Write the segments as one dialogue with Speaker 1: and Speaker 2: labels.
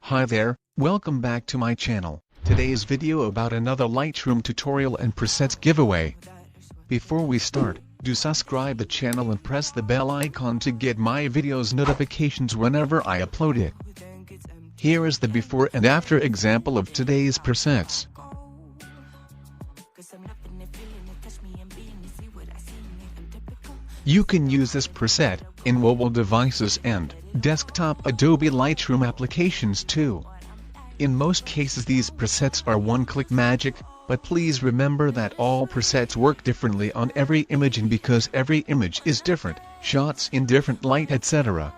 Speaker 1: Hi there, welcome back to my channel. Today's video about another Lightroom tutorial and presets giveaway. Before we start, do subscribe the channel and press the bell icon to get my videos notifications whenever I upload it. Here is the before and after example of today's presets. You can use this preset in mobile devices and desktop Adobe Lightroom applications too. In most cases these presets are one-click magic, but please remember that all presets work differently on every image, and because every image is different, shots in different light etc.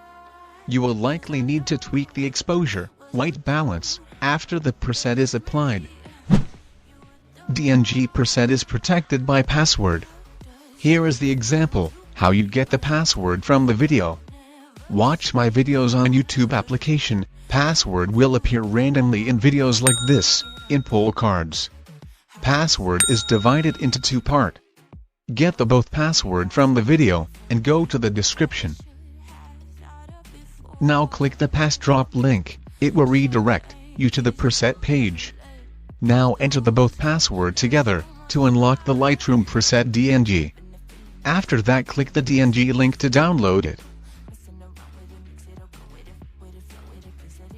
Speaker 1: You will likely need to tweak the exposure, white balance, after the preset is applied. DNG preset is protected by password. Here is the example, how you get the password from the video. Watch my videos on YouTube application, password will appear randomly in videos like this, in pull cards. Password is divided into two parts. Get the both password from the video, and go to the description. Now click the pass drop link, it will redirect you to the preset page. Now enter the both password together, to unlock the Lightroom Preset DNG. After that click the DNG link to download it.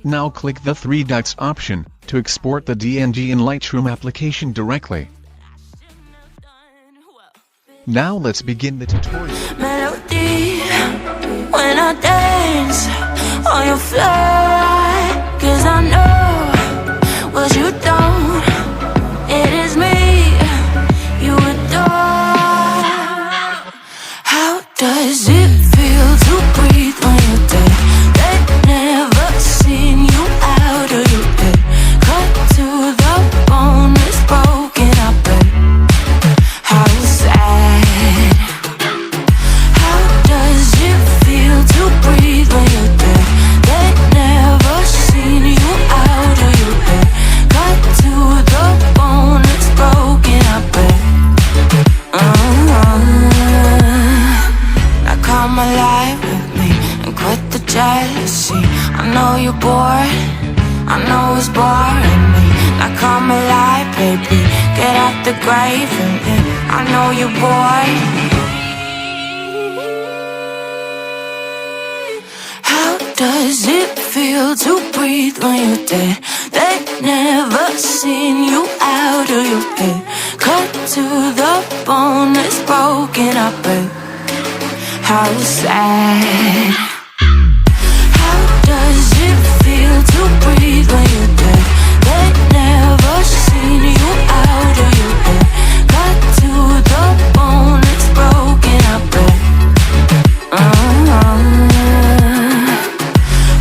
Speaker 1: Now click the three dots option, to export the DNG in Lightroom application directly. Now let's begin the tutorial.
Speaker 2: Melody, when I dance on your fly, 'cause I know what you don't, it is me you adore. How does it feel to breathe when you're dead? They've never seen you out of your head. Cut to the bone, it's broken, I bet. How sad. How does it feel to breathe when you're dead? They've never seen you out of your head. Cut to the bone, it's broken, I bet. Now come alive with me and quit the jealousy. I know you're bored, I know it's boring me. Now come alive, baby, get out the grave and live. I know you're bored. How does it feel to breathe when you're dead? They've never seen you out of your head. Cut to the bone, it's broken, I bet. How sad. How does it feel to breathe when you're dead? They've never seen you out of your head. Cut to the bone, it's broken, I bet.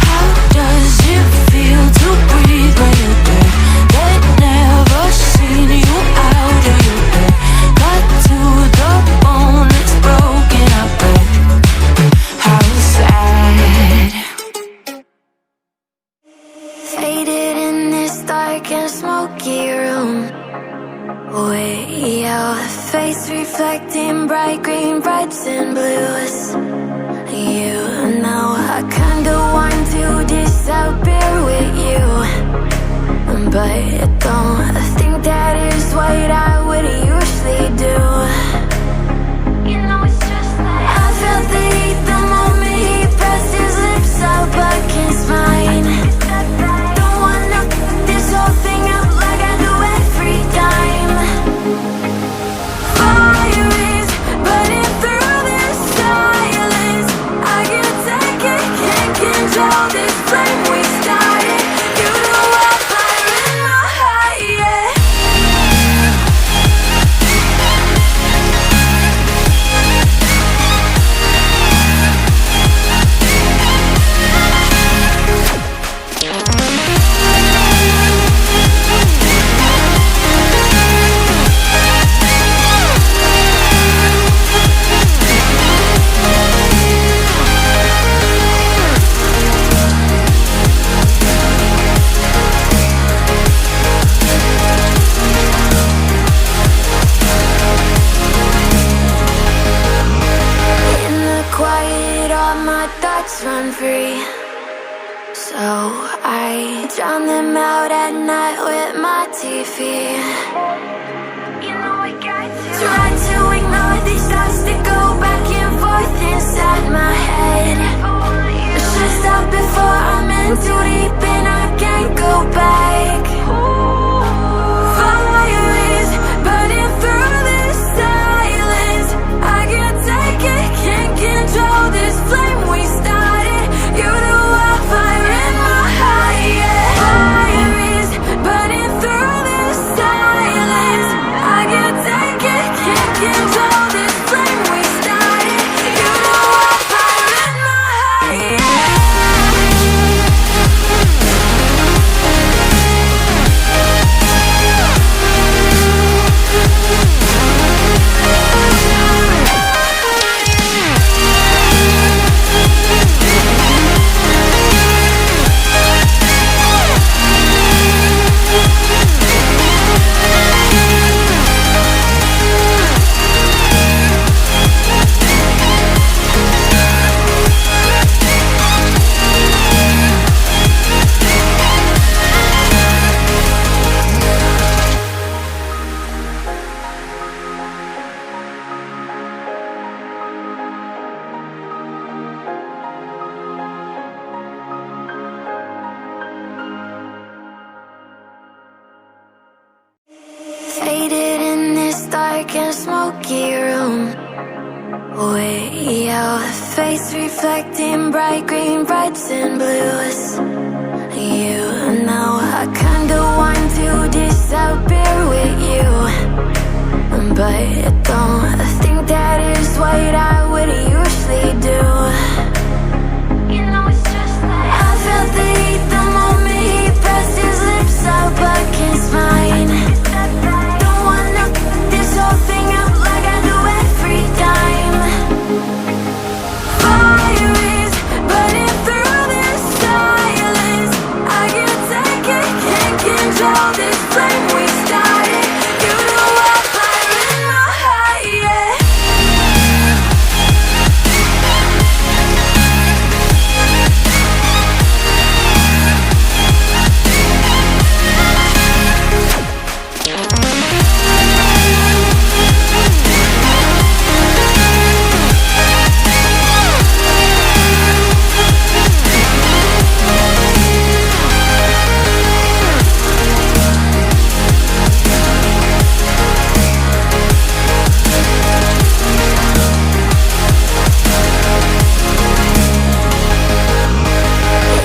Speaker 2: How does it feel to breathe when you're dead? They've never seen you out of your head. Cut to the bone, it's broken, I bet. How sad. Faded in this dark and smoky room, way out, face reflecting bright green, brights and blues. You know I kinda want to disappear with you, but I don't think that is what I would usually do. You know it's just like I felt the heat the moment he pressed his lips up against mine. Don't wanna this whole thing up like I do every time. Fire is burning through this silence. I can't take it, can't control this flame we started. You know I'm fire in my heart, yeah. run free. So I drown them out at night with my TV. You know I got to try to ignore these thoughts that go back and forth inside my head. I should stop before I'm in too deep and I can't go back. Fire is burning through this silence. I can't take it, can't control this flame we started. You're the wildfire in my heart, yeah. Fire is burning through this silence. I can't take it, can't control this flame we started. You're the wildfire in my heart, yeah. Faded in this dark and smoky room. Way out, face reflecting bright green, reds and blues. You know I kinda want to disappear with you, but don't think that is what I would usually do. You know it's just like I felt the heat the moment he pressed his lips up against mine. Don't wanna put this whole thing out like I do every time. Fire is burning through this silence. I can't take it, can't control this flame we started. You're the wildfire in my heart, yeah.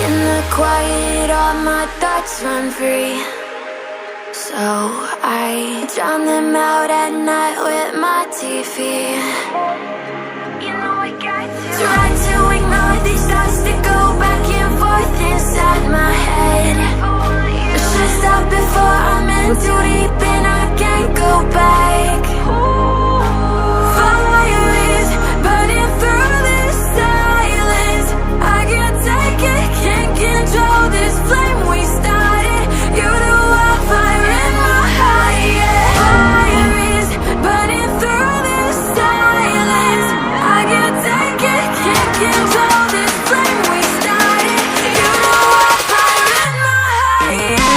Speaker 2: In the quiet, all my thoughts run free. So I drown them out at night with my TV. You know I got to try to ignore these thoughts that go back and forth inside my head. I should stop before I'm in too deep and I can't go back. Fire is burning through this silence. I can't take it, can't control this flame we started. You're the wildfire in my heart, yeah. Fire is burning through this silence. I can't take it, can't control this flame we started. You're the wildfire in my heart, yeah.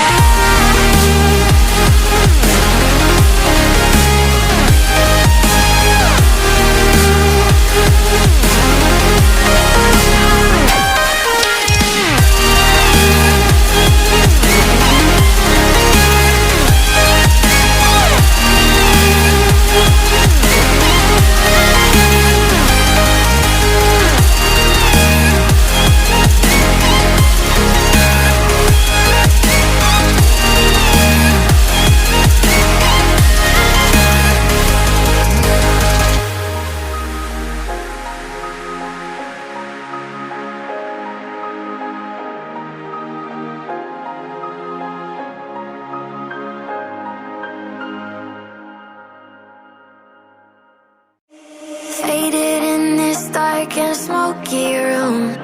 Speaker 2: Faded in this dark and smoky room.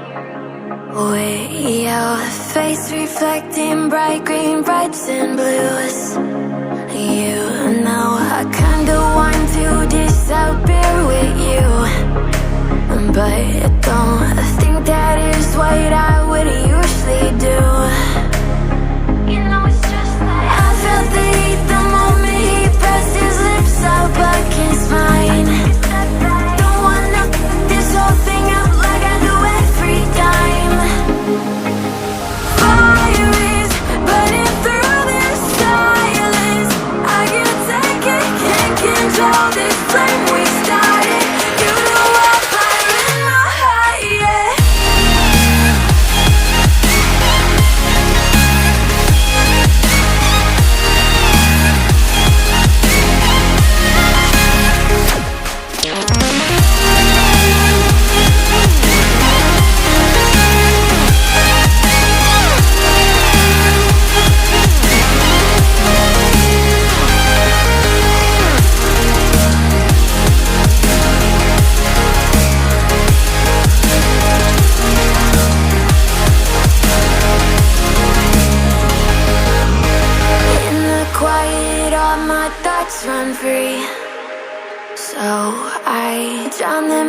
Speaker 2: Way out, face reflecting bright green, reds and blues. You know I kinda want to disappear with you, but don't think that is what I would usually do.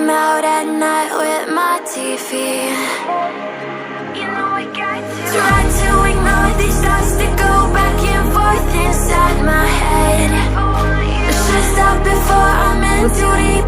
Speaker 2: I'm out at night with my TV. Try to ignore these thoughts that go back and forth inside my head. I should stop before I'm in too deep.